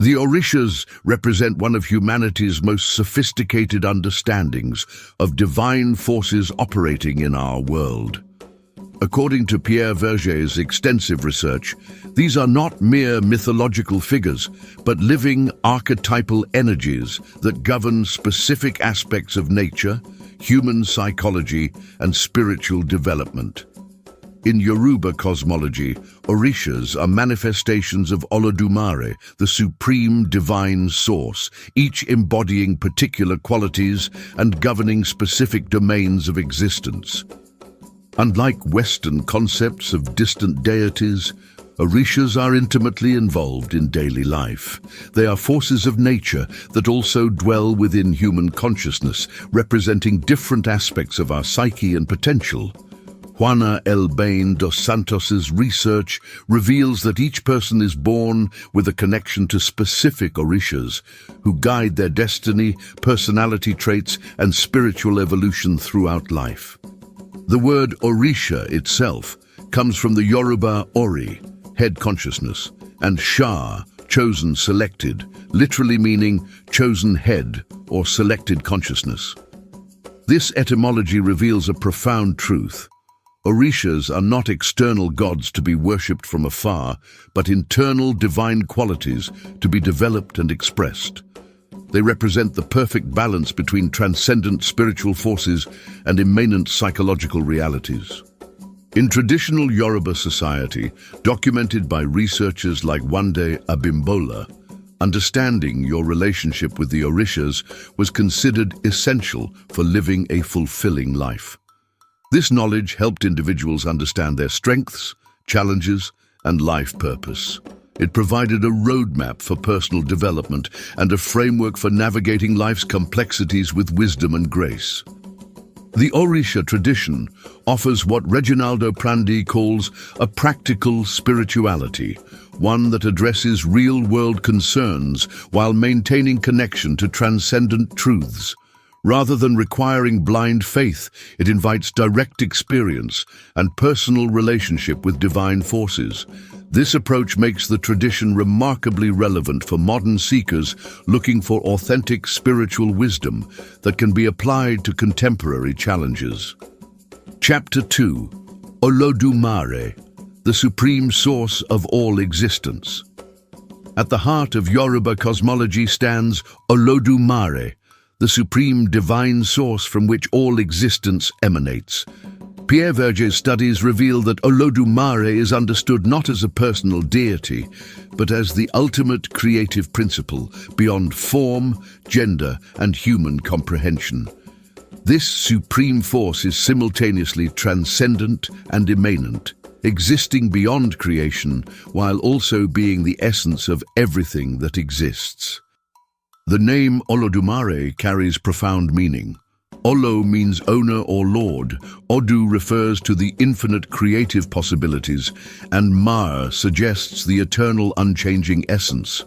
The Orishas represent one of humanity's most sophisticated understandings of divine forces operating in our world. According to Pierre Verger's extensive research, these are not mere mythological figures, but living archetypal energies that govern specific aspects of nature, human psychology, and spiritual development. In Yoruba cosmology, Orishas are manifestations of Olodumare, the supreme divine source, each embodying particular qualities and governing specific domains of existence. Unlike Western concepts of distant deities, Orishas are intimately involved in daily life. They are forces of nature that also dwell within human consciousness, representing different aspects of our psyche and potential. Juana Elbein dos Santos's research reveals that each person is born with a connection to specific Orishas, who guide their destiny, personality traits, and spiritual evolution throughout life. The word Orisha itself comes from the Yoruba Ori, head consciousness, and Sha, chosen, selected, literally meaning chosen head or selected consciousness. This etymology reveals a profound truth. Orishas are not external gods to be worshipped from afar, but internal divine qualities to be developed and expressed. They represent the perfect balance between transcendent spiritual forces and immanent psychological realities. In traditional Yoruba society, documented by researchers like Wande Abimbola, understanding your relationship with the Orishas was considered essential for living a fulfilling life. This knowledge helped individuals understand their strengths, challenges, and life purpose. It provided a roadmap for personal development and a framework for navigating life's complexities with wisdom and grace. The Orisha tradition offers what Reginaldo Prandi calls a practical spirituality, one that addresses real-world concerns while maintaining connection to transcendent truths. Rather than requiring blind faith, it invites direct experience and personal relationship with divine forces. This approach makes the tradition remarkably relevant for modern seekers looking for authentic spiritual wisdom that can be applied to contemporary challenges. Chapter 2. Olodumare, the supreme source of all existence. At the heart of Yoruba cosmology stands Olodumare, the supreme divine source from which all existence emanates. Pierre Verger's studies reveal that Olodumare is understood not as a personal deity, but as the ultimate creative principle beyond form, gender, and human comprehension. This supreme force is simultaneously transcendent and immanent, existing beyond creation while also being the essence of everything that exists. The name Olodumare carries profound meaning. Olo means owner or lord, Odu refers to the infinite creative possibilities, and Mar suggests the eternal unchanging essence.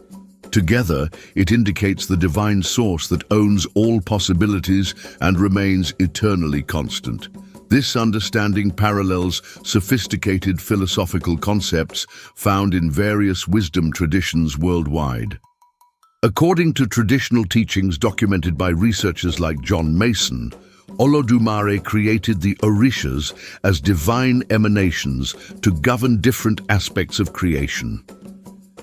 Together, it indicates the divine source that owns all possibilities and remains eternally constant. This understanding parallels sophisticated philosophical concepts found in various wisdom traditions worldwide. According to traditional teachings documented by researchers like John Mason, Olodumare created the Orishas as divine emanations to govern different aspects of creation.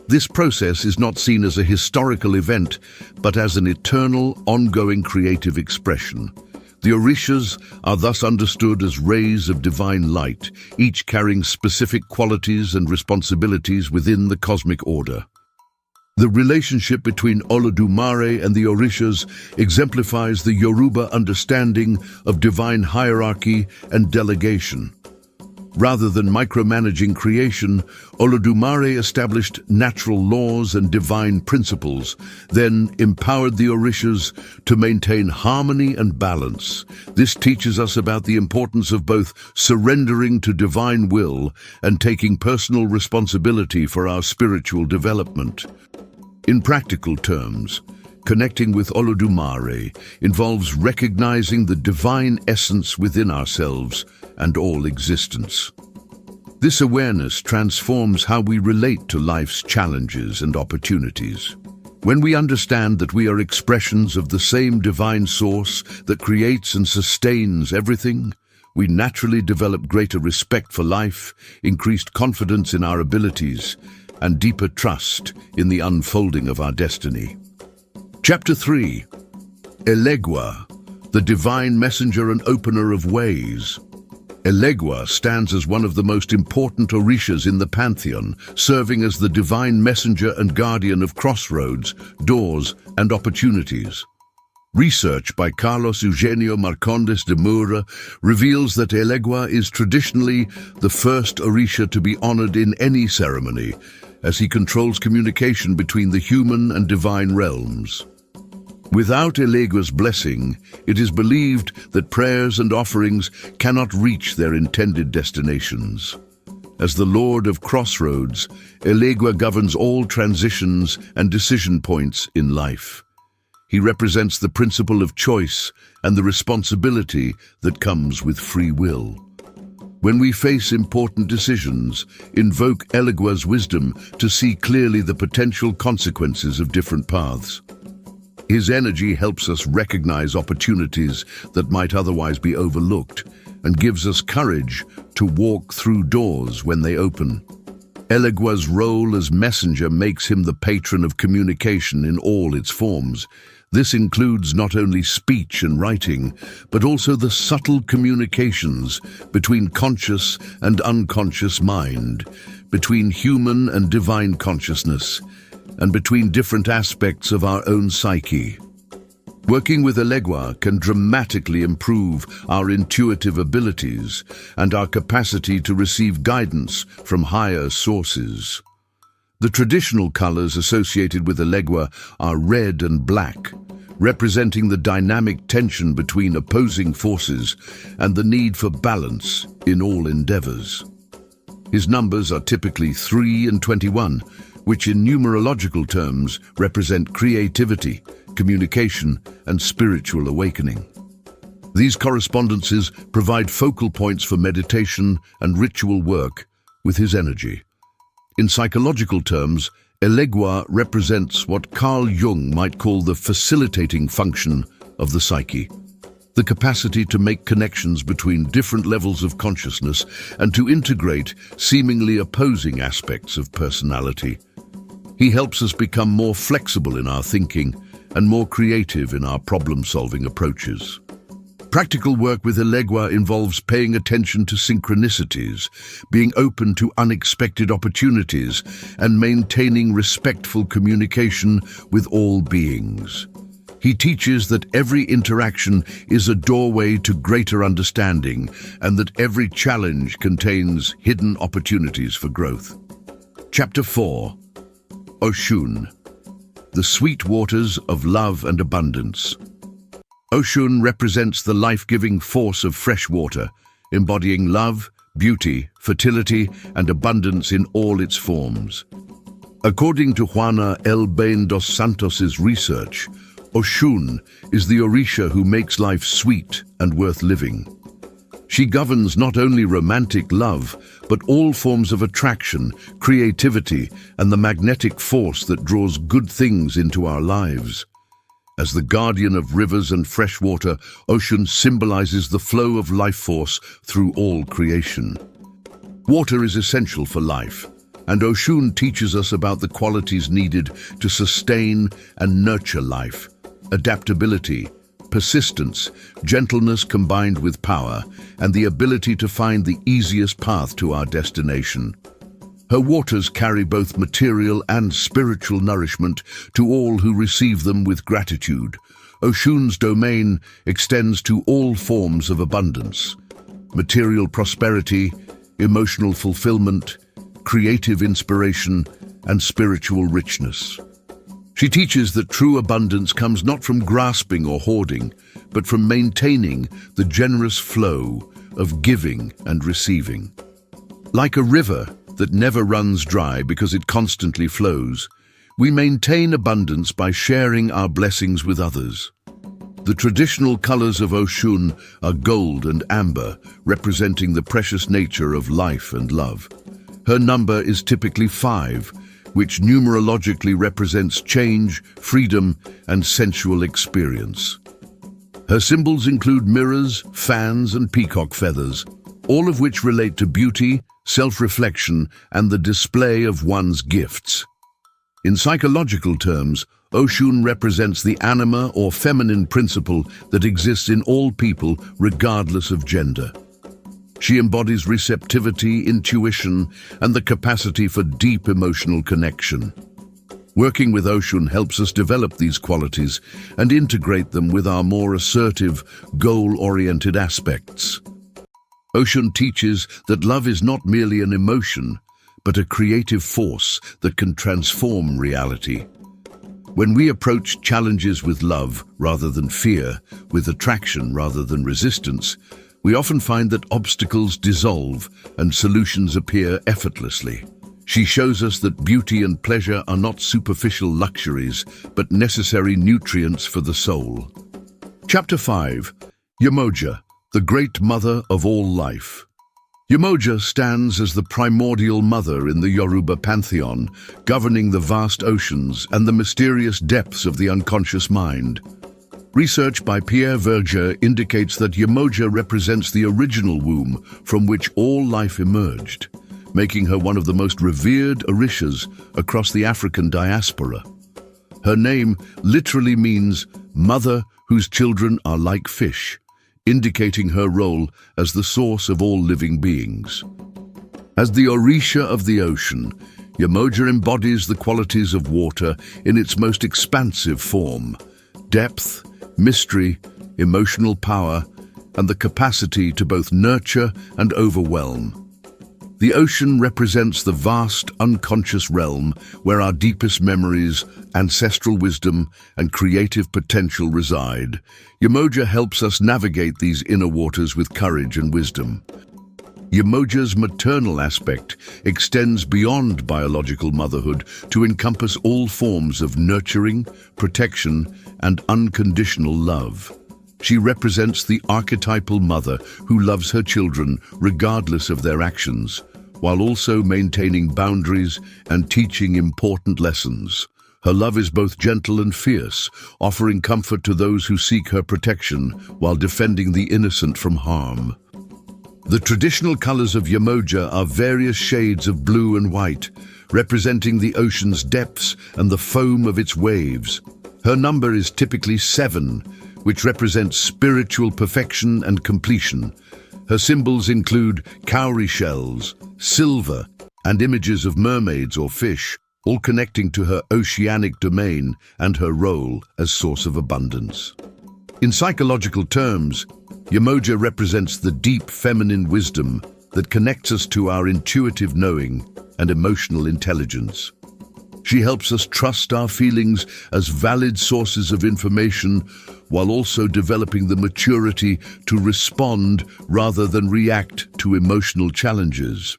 This process is not seen as a historical event, but as an eternal, ongoing creative expression. The Orishas are thus understood as rays of divine light, each carrying specific qualities and responsibilities within the cosmic order. The relationship between Olodumare and the Orishas exemplifies the Yoruba understanding of divine hierarchy and delegation. Rather than micromanaging creation, Olodumare established natural laws and divine principles, then empowered the Orishas to maintain harmony and balance. This teaches us about the importance of both surrendering to divine will and taking personal responsibility for our spiritual development. In practical terms, connecting with Olodumare involves recognizing the divine essence within ourselves and all existence. This awareness transforms how we relate to life's challenges and opportunities. When we understand that we are expressions of the same divine source that creates and sustains everything, we naturally develop greater respect for life, increased confidence in our abilities, and deeper trust in the unfolding of our destiny. Chapter 3. Elegua, the divine messenger and opener of ways. Elegua stands as one of the most important Orishas in the pantheon, serving as the divine messenger and guardian of crossroads, doors, and opportunities. Research by Carlos Eugenio Marcondes de Moura reveals that Elegua is traditionally the first Orisha to be honored in any ceremony, as he controls communication between the human and divine realms. Without Elegua's blessing, it is believed that prayers and offerings cannot reach their intended destinations. As the Lord of Crossroads, Elegua governs all transitions and decision points in life. He represents the principle of choice and the responsibility that comes with free will. When we face important decisions, invoke Elegua's wisdom to see clearly the potential consequences of different paths. His energy helps us recognize opportunities that might otherwise be overlooked and gives us courage to walk through doors when they open. Elegua's role as messenger makes him the patron of communication in all its forms. This includes not only speech and writing, but also the subtle communications between conscious and unconscious mind, between human and divine consciousness, and between different aspects of our own psyche. Working with Elegua can dramatically improve our intuitive abilities and our capacity to receive guidance from higher sources. The traditional colors associated with Elegua are red and black, representing the dynamic tension between opposing forces and the need for balance in all endeavors. His numbers are typically 3 and 21, which in numerological terms represent creativity, communication, and spiritual awakening. These correspondences provide focal points for meditation and ritual work with his energy. In psychological terms, Elegua represents what Carl Jung might call the facilitating function of the psyche, the capacity to make connections between different levels of consciousness and to integrate seemingly opposing aspects of personality. He helps us become more flexible in our thinking and more creative in our problem-solving approaches. Practical work with Elegua involves paying attention to synchronicities, being open to unexpected opportunities, and maintaining respectful communication with all beings. He teaches that every interaction is a doorway to greater understanding and that every challenge contains hidden opportunities for growth. Chapter 4. Oshun, the sweet waters of love and abundance. Oshun represents the life-giving force of fresh water, embodying love, beauty, fertility, and abundance in all its forms. According to Juana Elbein dos Santos' research, Oshun is the Orisha who makes life sweet and worth living. She governs not only romantic love, but all forms of attraction, creativity, and the magnetic force that draws good things into our lives. As the guardian of rivers and fresh water, Oshun symbolizes the flow of life force through all creation. Water is essential for life, and Oshun teaches us about the qualities needed to sustain and nurture life: adaptability, persistence, gentleness combined with power, and the ability to find the easiest path to our destination. Her waters carry both material and spiritual nourishment to all who receive them with gratitude. Oshun's domain extends to all forms of abundance: material prosperity, emotional fulfillment, creative inspiration, and spiritual richness. She teaches that true abundance comes not from grasping or hoarding, but from maintaining the generous flow of giving and receiving. Like a river that never runs dry because it constantly flows, we maintain abundance by sharing our blessings with others. The traditional colors of Oshun are gold and amber, representing the precious nature of life and love. Her number is typically 5, which numerologically represents change, freedom, and sensual experience. Her symbols include mirrors, fans, and peacock feathers, all of which relate to beauty, self-reflection, and the display of one's gifts. In psychological terms, Oshun represents the anima or feminine principle that exists in all people regardless of gender. She embodies receptivity, intuition, and the capacity for deep emotional connection. Working with Oshun helps us develop these qualities and integrate them with our more assertive, goal-oriented aspects. Oshun teaches that love is not merely an emotion, but a creative force that can transform reality. When we approach challenges with love rather than fear, with attraction rather than resistance, we often find that obstacles dissolve and solutions appear effortlessly. She shows us that beauty and pleasure are not superficial luxuries, but necessary nutrients for the soul. Chapter 5. Yemoja, the Great Mother of All Life. Yemoja stands as the primordial mother in the Yoruba pantheon, governing the vast oceans and the mysterious depths of the unconscious mind. Research by Pierre Verger indicates that Yemoja represents the original womb from which all life emerged, making her one of the most revered Orishas across the African diaspora. Her name literally means mother whose children are like fish, indicating her role as the source of all living beings. As the Orisha of the ocean, Yemoja embodies the qualities of water in its most expansive form: depth, mystery, emotional power, and the capacity to both nurture and overwhelm. The ocean represents the vast, unconscious realm where our deepest memories, ancestral wisdom, and creative potential reside. Yemoja helps us navigate these inner waters with courage and wisdom. Yemoja's maternal aspect extends beyond biological motherhood to encompass all forms of nurturing, protection, and unconditional love. She represents the archetypal mother who loves her children regardless of their actions, while also maintaining boundaries and teaching important lessons. Her love is both gentle and fierce, offering comfort to those who seek her protection while defending the innocent from harm. The traditional colors of Yemoja are various shades of blue and white, representing the ocean's depths and the foam of its waves. Her number is typically 7, which represents spiritual perfection and completion. Her symbols include cowrie shells, silver, and images of mermaids or fish, all connecting to her oceanic domain and her role as source of abundance. In psychological terms, Yemoja represents the deep feminine wisdom that connects us to our intuitive knowing and emotional intelligence. She helps us trust our feelings as valid sources of information while also developing the maturity to respond rather than react to emotional challenges.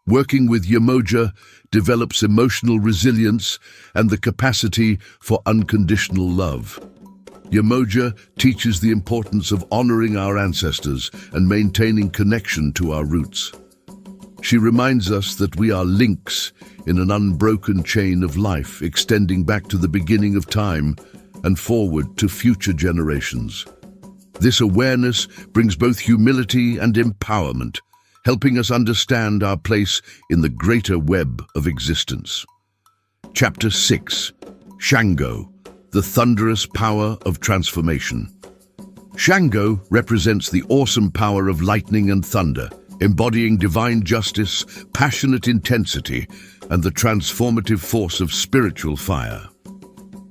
Working with Yemoja develops emotional resilience and the capacity for unconditional love. Yemoja teaches the importance of honoring our ancestors and maintaining connection to our roots. She reminds us that we are links in an unbroken chain of life extending back to the beginning of time and forward to future generations. This awareness brings both humility and empowerment, helping us understand our place in the greater web of existence. Chapter 6. Shango, the thunderous power of transformation. Shango represents the awesome power of lightning and thunder, embodying divine justice, passionate intensity, and the transformative force of spiritual fire.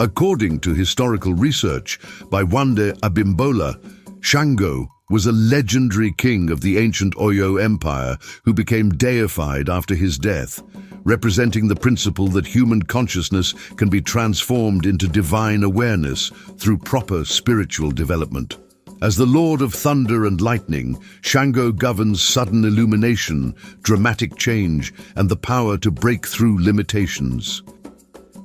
According to historical research by Juana Elbein dos Santos, Shango was a legendary king of the ancient Oyo Empire who became deified after his death, representing the principle that human consciousness can be transformed into divine awareness through proper spiritual development. As the Lord of Thunder and Lightning, Shango governs sudden illumination, dramatic change, and the power to break through limitations.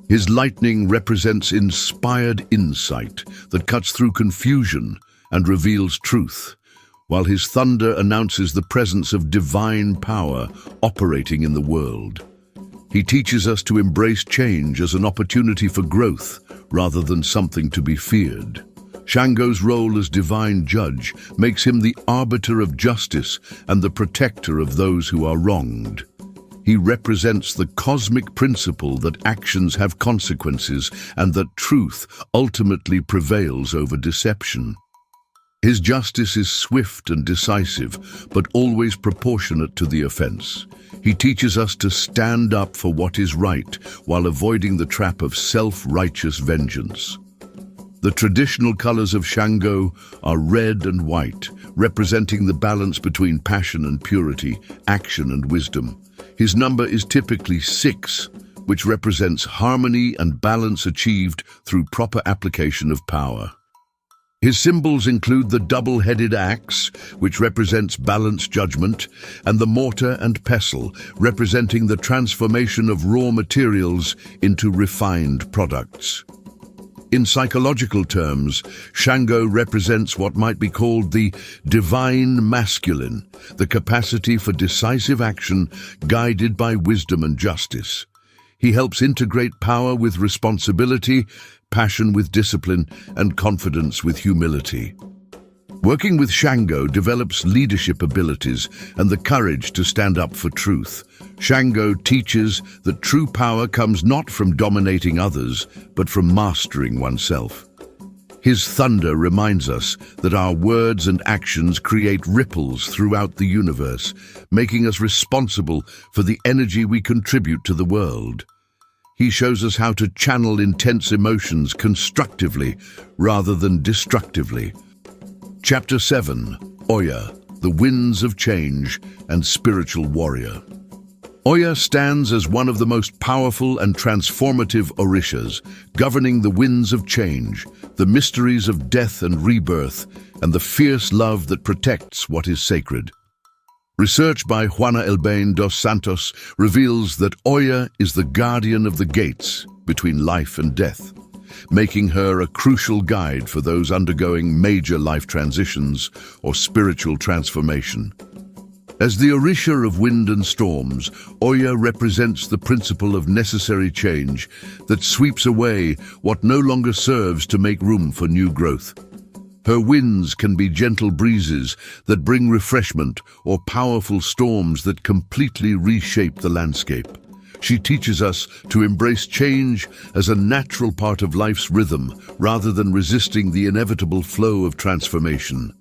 His lightning represents inspired insight that cuts through confusion and reveals truth, while his thunder announces the presence of divine power operating in the world. He teaches us to embrace change as an opportunity for growth rather than something to be feared. Shango's role as divine judge makes him the arbiter of justice and the protector of those who are wronged. He represents the cosmic principle that actions have consequences and that truth ultimately prevails over deception. His justice is swift and decisive, but always proportionate to the offense. He teaches us to stand up for what is right while avoiding the trap of self-righteous vengeance. The traditional colors of Shango are red and white, representing the balance between passion and purity, action and wisdom. His number is typically 6, which represents harmony and balance achieved through proper application of power. His symbols include the double-headed axe, which represents balanced judgment, and the mortar and pestle, representing the transformation of raw materials into refined products. In psychological terms, Shango represents what might be called the divine masculine, the capacity for decisive action guided by wisdom and justice. He helps integrate power with responsibility, passion with discipline, and confidence with humility. Working with Shango develops leadership abilities and the courage to stand up for truth. Shango teaches that true power comes not from dominating others, but from mastering oneself. His thunder reminds us that our words and actions create ripples throughout the universe, making us responsible for the energy we contribute to the world. He shows us how to channel intense emotions constructively rather than destructively. Chapter 7. Oya, the Winds of Change and Spiritual Warrior. Oya stands as one of the most powerful and transformative Orishas, governing the winds of change, the mysteries of death and rebirth, and the fierce love that protects what is sacred. Research by Juana Elbein dos Santos reveals that Oya is the guardian of the gates between life and death, making her a crucial guide for those undergoing major life transitions or spiritual transformation. As the Orisha of wind and storms, Oya represents the principle of necessary change that sweeps away what no longer serves to make room for new growth. Her winds can be gentle breezes that bring refreshment or powerful storms that completely reshape the landscape. She teaches us to embrace change as a natural part of life's rhythm rather than resisting the inevitable flow of transformation.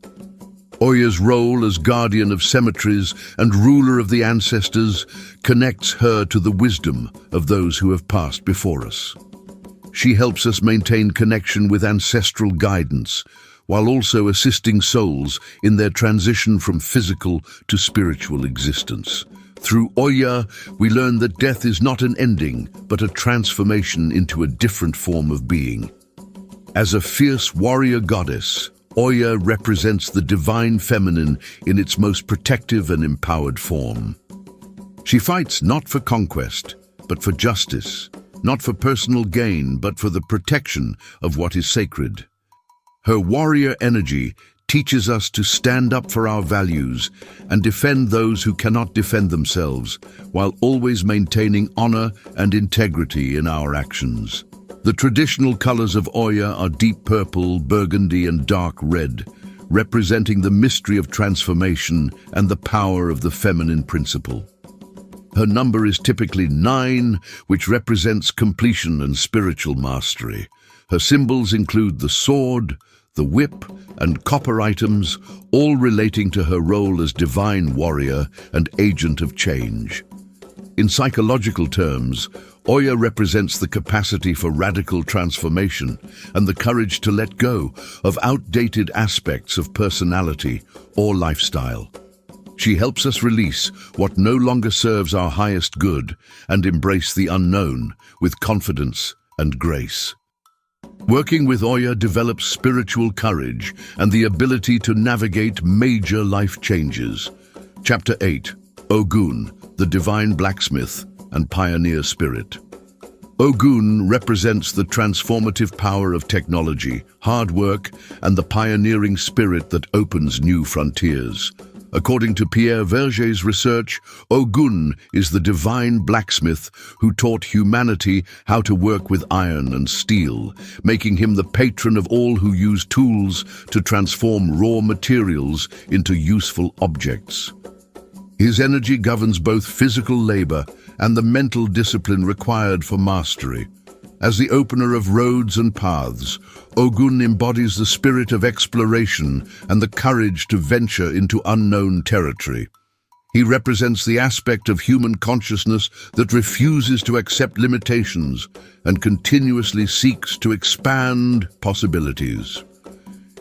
Oya's role as guardian of cemeteries and ruler of the ancestors connects her to the wisdom of those who have passed before us. She helps us maintain connection with ancestral guidance, while also assisting souls in their transition from physical to spiritual existence. Through Oya, we learn that death is not an ending, but a transformation into a different form of being. As a fierce warrior goddess, Oya represents the divine feminine in its most protective and empowered form. She fights not for conquest, but for justice, not for personal gain, but for the protection of what is sacred. Her warrior energy teaches us to stand up for our values and defend those who cannot defend themselves, while always maintaining honor and integrity in our actions. The traditional colors of Oya are deep purple, burgundy, and dark red, representing the mystery of transformation and the power of the feminine principle. Her number is typically 9, which represents completion and spiritual mastery. Her symbols include the sword, the whip, and copper items, all relating to her role as divine warrior and agent of change. In psychological terms, Oya represents the capacity for radical transformation and the courage to let go of outdated aspects of personality or lifestyle. She helps us release what no longer serves our highest good and embrace the unknown with confidence and grace. Working with Oya develops spiritual courage and the ability to navigate major life changes. Chapter 8. Ogun, the Divine Blacksmith and Pioneer Spirit. Ogun represents the transformative power of technology, hard work, and the pioneering spirit that opens new frontiers. According to Pierre Verger's research, Ogun is the divine blacksmith who taught humanity how to work with iron and steel, making him the patron of all who use tools to transform raw materials into useful objects. His energy governs both physical labor and the mental discipline required for mastery. As the opener of roads and paths, Ogun embodies the spirit of exploration and the courage to venture into unknown territory. He represents the aspect of human consciousness that refuses to accept limitations and continuously seeks to expand possibilities.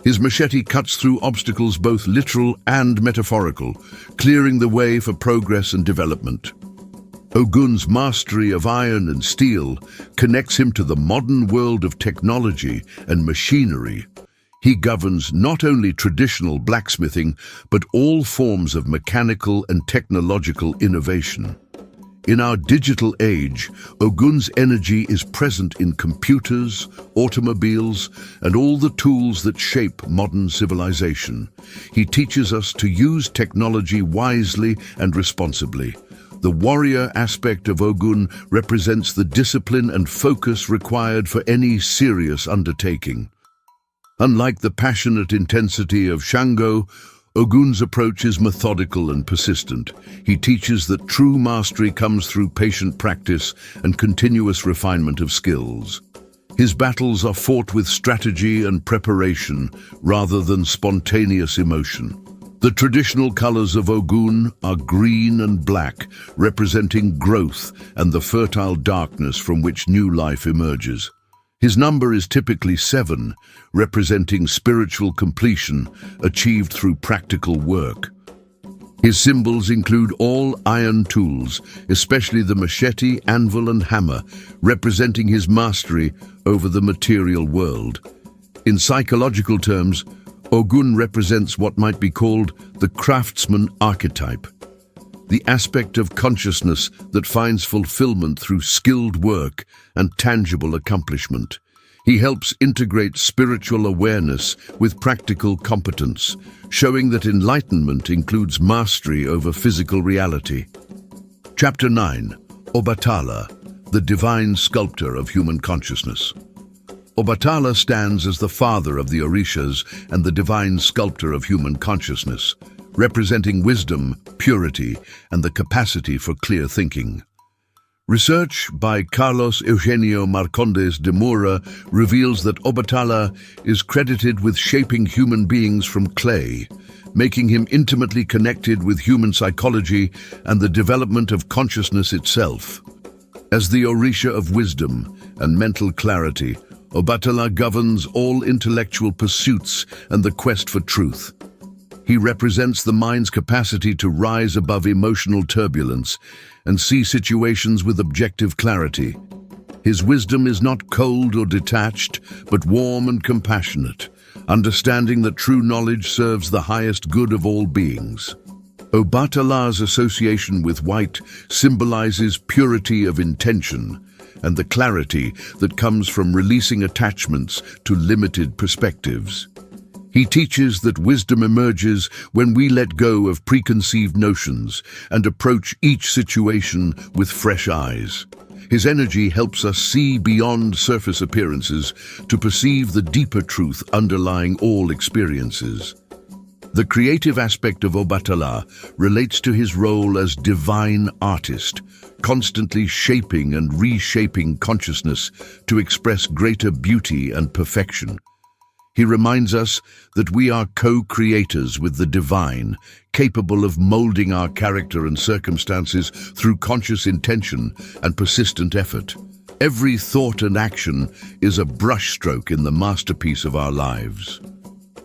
His machete cuts through obstacles both literal and metaphorical, clearing the way for progress and development. Ogun's mastery of iron and steel connects him to the modern world of technology and machinery. He governs not only traditional blacksmithing, but all forms of mechanical and technological innovation. In our digital age, Ogun's energy is present in computers, automobiles, and all the tools that shape modern civilization. He teaches us to use technology wisely and responsibly. The warrior aspect of Ogun represents the discipline and focus required for any serious undertaking. Unlike the passionate intensity of Shango, Ogun's approach is methodical and persistent. He teaches that true mastery comes through patient practice and continuous refinement of skills. His battles are fought with strategy and preparation rather than spontaneous emotion. The traditional colors of Ogun are green and black, representing growth and the fertile darkness from which new life emerges. His number is typically 7, representing spiritual completion achieved through practical work. His symbols include all iron tools, especially the machete, anvil, and hammer, representing his mastery over the material world. In psychological terms, Ogun represents what might be called the craftsman archetype, the aspect of consciousness that finds fulfillment through skilled work and tangible accomplishment. He helps integrate spiritual awareness with practical competence, showing that enlightenment includes mastery over physical reality. Chapter 9. Obatala, the divine sculptor of human consciousness. Obatala stands as the father of the Orishas and the divine sculptor of human consciousness, representing wisdom, purity, and the capacity for clear thinking. Research by Carlos Eugenio Marcondes de Moura reveals that Obatala is credited with shaping human beings from clay, making him intimately connected with human psychology and the development of consciousness itself. As the Orisha of wisdom and mental clarity, Obatala governs all intellectual pursuits and the quest for truth. He represents the mind's capacity to rise above emotional turbulence and see situations with objective clarity. His wisdom is not cold or detached, but warm and compassionate, understanding that true knowledge serves the highest good of all beings. Obatala's association with white symbolizes purity of intention and the clarity that comes from releasing attachments to limited perspectives. He teaches that wisdom emerges when we let go of preconceived notions and approach each situation with fresh eyes. His energy helps us see beyond surface appearances to perceive the deeper truth underlying all experiences. The creative aspect of Obatala relates to his role as divine artist, constantly shaping and reshaping consciousness to express greater beauty and perfection. He reminds us that we are co-creators with the divine, capable of molding our character and circumstances through conscious intention and persistent effort. Every thought and action is a brushstroke in the masterpiece of our lives.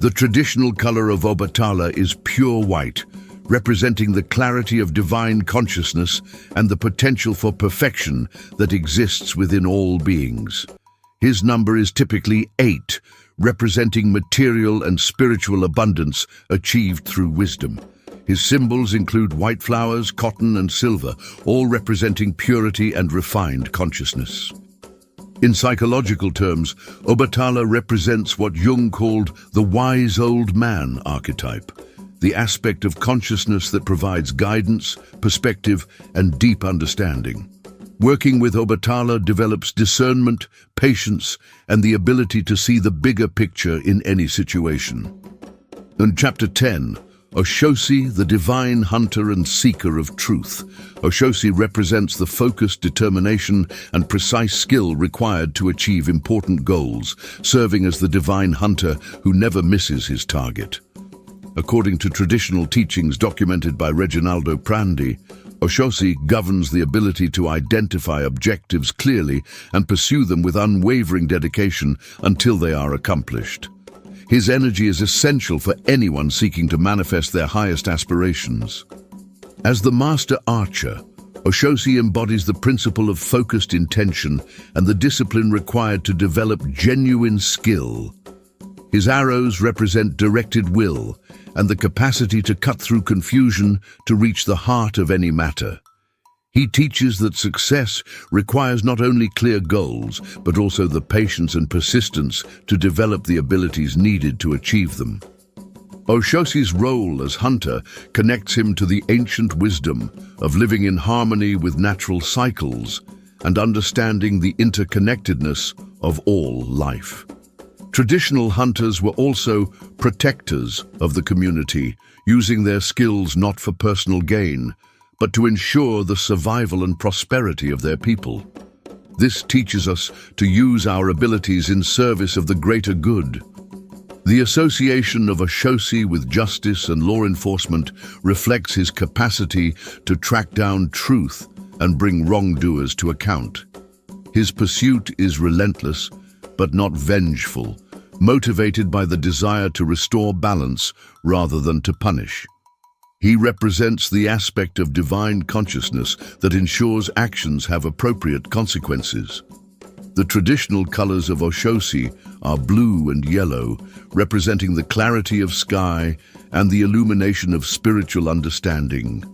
The traditional color of Obatala is pure white, representing the clarity of divine consciousness and the potential for perfection that exists within all beings. His number is typically 8, representing material and spiritual abundance achieved through wisdom. His symbols include white flowers, cotton, and silver, all representing purity and refined consciousness. In psychological terms, Obatala represents what Jung called the wise old man archetype, the aspect of consciousness that provides guidance, perspective, and deep understanding. Working with Obatala develops discernment, patience, and the ability to see the bigger picture in any situation. In Chapter 10, Oshosi, the divine hunter and seeker of truth. Oshosi represents the focused determination and precise skill required to achieve important goals, serving as the divine hunter who never misses his target. According to traditional teachings documented by Reginaldo Prandi, Oshosi governs the ability to identify objectives clearly and pursue them with unwavering dedication until they are accomplished. His energy is essential for anyone seeking to manifest their highest aspirations. As the master archer, Oshosi embodies the principle of focused intention and the discipline required to develop genuine skill. His arrows represent directed will and the capacity to cut through confusion to reach the heart of any matter. He teaches that success requires not only clear goals, but also the patience and persistence to develop the abilities needed to achieve them. Oshosi's role as hunter connects him to the ancient wisdom of living in harmony with natural cycles and understanding the interconnectedness of all life. Traditional hunters were also protectors of the community, using their skills not for personal gain, but to ensure the survival and prosperity of their people. This teaches us to use our abilities in service of the greater good. The association of Oshosi with justice and law enforcement reflects his capacity to track down truth and bring wrongdoers to account. His pursuit is relentless, but not vengeful, motivated by the desire to restore balance rather than to punish. He represents the aspect of divine consciousness that ensures actions have appropriate consequences. The traditional colors of Oshosi are blue and yellow, representing the clarity of sky and the illumination of spiritual understanding.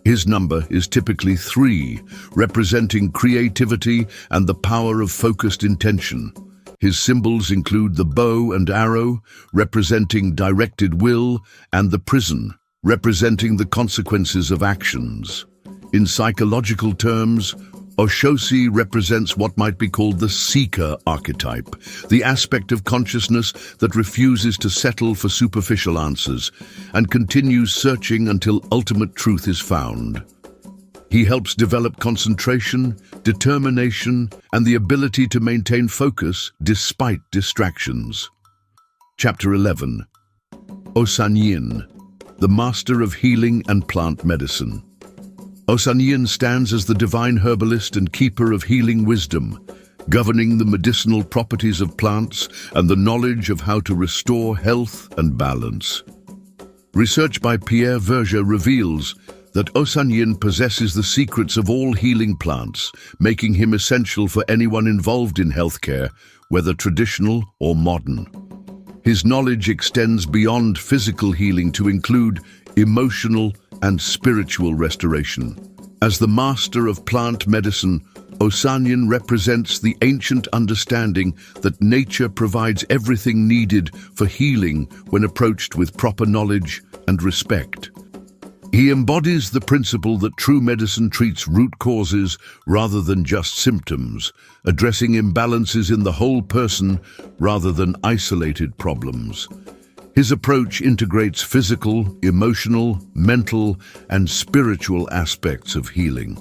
His number is typically 3, representing creativity and the power of focused intention. His symbols include the bow and arrow, representing directed will, and the prison, representing the consequences of actions. In psychological terms, Oshosi represents what might be called the seeker archetype, the aspect of consciousness that refuses to settle for superficial answers and continues searching until ultimate truth is found. He helps develop concentration, determination, and the ability to maintain focus despite distractions. Chapter 11. Osanyin, the master of healing and plant medicine. Osanyin stands as the divine herbalist and keeper of healing wisdom, governing the medicinal properties of plants and the knowledge of how to restore health and balance. Research by Pierre Verger reveals that Osanyin possesses the secrets of all healing plants, making him essential for anyone involved in healthcare, whether traditional or modern. His knowledge extends beyond physical healing to include emotional and spiritual restoration. As the master of plant medicine, Osanyin represents the ancient understanding that nature provides everything needed for healing when approached with proper knowledge and respect. He embodies the principle that true medicine treats root causes rather than just symptoms, addressing imbalances in the whole person rather than isolated problems. His approach integrates physical, emotional, mental, and spiritual aspects of healing.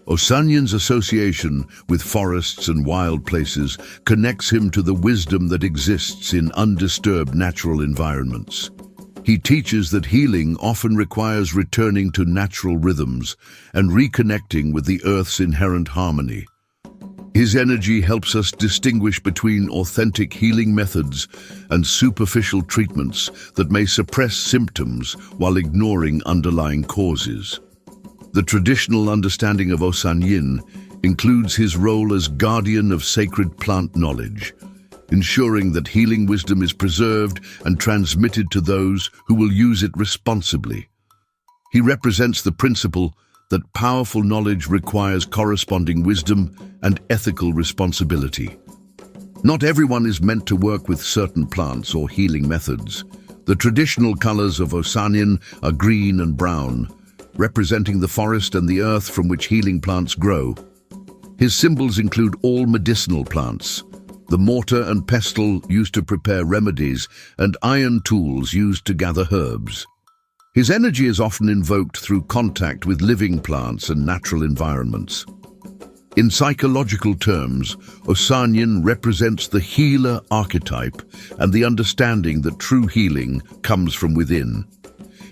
Osanyin's association with forests and wild places connects him to the wisdom that exists in undisturbed natural environments. He teaches that healing often requires returning to natural rhythms and reconnecting with the Earth's inherent harmony. His energy helps us distinguish between authentic healing methods and superficial treatments that may suppress symptoms while ignoring underlying causes. The traditional understanding of Osanyin includes his role as guardian of sacred plant knowledge, ensuring that healing wisdom is preserved and transmitted to those who will use it responsibly. He represents the principle that powerful knowledge requires corresponding wisdom and ethical responsibility. Not everyone is meant to work with certain plants or healing methods, The traditional colors of Oshun are green and brown, representing the forest and the earth from which healing plants grow. His symbols include all medicinal plants, the mortar and pestle used to prepare remedies, and iron tools used to gather herbs. His energy is often invoked through contact with living plants and natural environments. In psychological terms, Oshun represents the healer archetype and the understanding that true healing comes from within.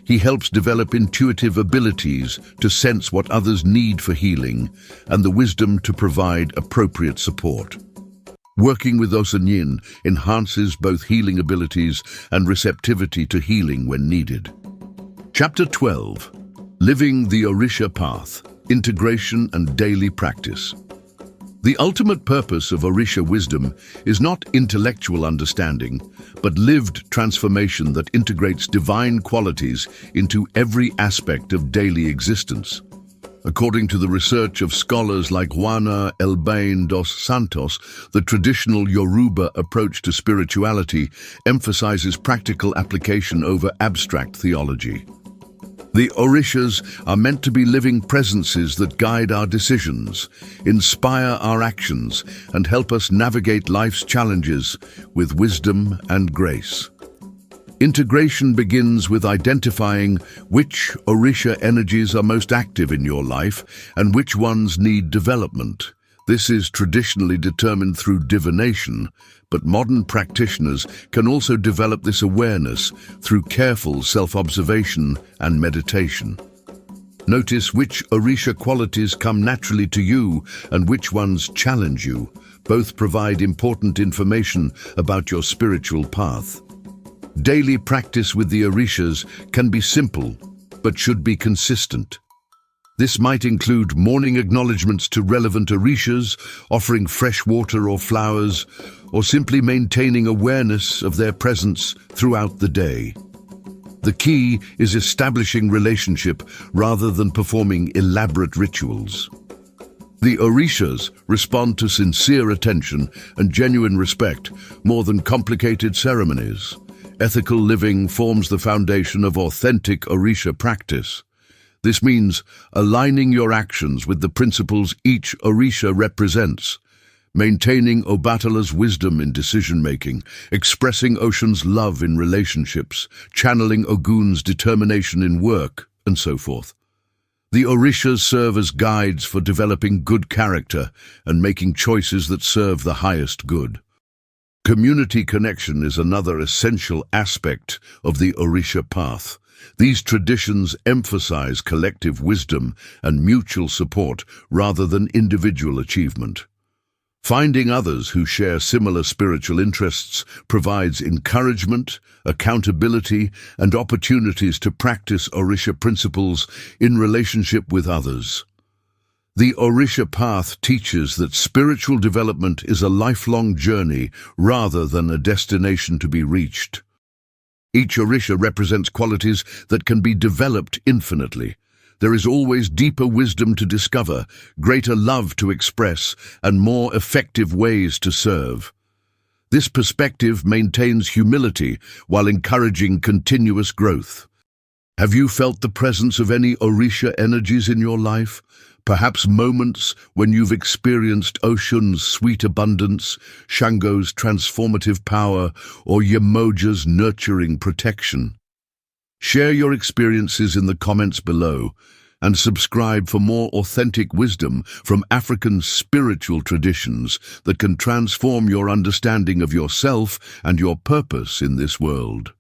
He helps develop intuitive abilities to sense what others need for healing and the wisdom to provide appropriate support. Working with Oshun enhances both healing abilities and receptivity to healing when needed. Chapter 12. Living the Orisha Path, Integration and Daily Practice. The ultimate purpose of Orisha wisdom is not intellectual understanding, but lived transformation that integrates divine qualities into every aspect of daily existence. According to the research of scholars like Juana Elbein dos Santos, the traditional Yoruba approach to spirituality emphasizes practical application over abstract theology. The Orishas are meant to be living presences that guide our decisions, inspire our actions, and help us navigate life's challenges with wisdom and grace. Integration begins with identifying which Orisha energies are most active in your life and which ones need development. This is traditionally determined through divination, but modern practitioners can also develop this awareness through careful self-observation and meditation. Notice which Orisha qualities come naturally to you and which ones challenge you. Both provide important information about your spiritual path. Daily practice with the Orishas can be simple, but should be consistent. This might include morning acknowledgements to relevant Orishas, offering fresh water or flowers, or simply maintaining awareness of their presence throughout the day. The key is establishing relationship rather than performing elaborate rituals. The Orishas respond to sincere attention and genuine respect more than complicated ceremonies. Ethical living forms the foundation of authentic Orisha practice. This means aligning your actions with the principles each Orisha represents, maintaining Obatala's wisdom in decision-making, expressing Oshun's love in relationships, channeling Ogun's determination in work, and so forth. The Orishas serve as guides for developing good character and making choices that serve the highest good. Community connection is another essential aspect of the Orisha path. These traditions emphasize collective wisdom and mutual support rather than individual achievement. Finding others who share similar spiritual interests provides encouragement, accountability, and opportunities to practice Orisha principles in relationship with others. The Orisha path teaches that spiritual development is a lifelong journey rather than a destination to be reached. Each Orisha represents qualities that can be developed infinitely. There is always deeper wisdom to discover, greater love to express, and more effective ways to serve. This perspective maintains humility while encouraging continuous growth. Have you felt the presence of any Orisha energies in your life? Perhaps moments when you've experienced Oshun's sweet abundance, Shango's transformative power, or Yemoja's nurturing protection. Share your experiences in the comments below and subscribe for more authentic wisdom from African spiritual traditions that can transform your understanding of yourself and your purpose in this world.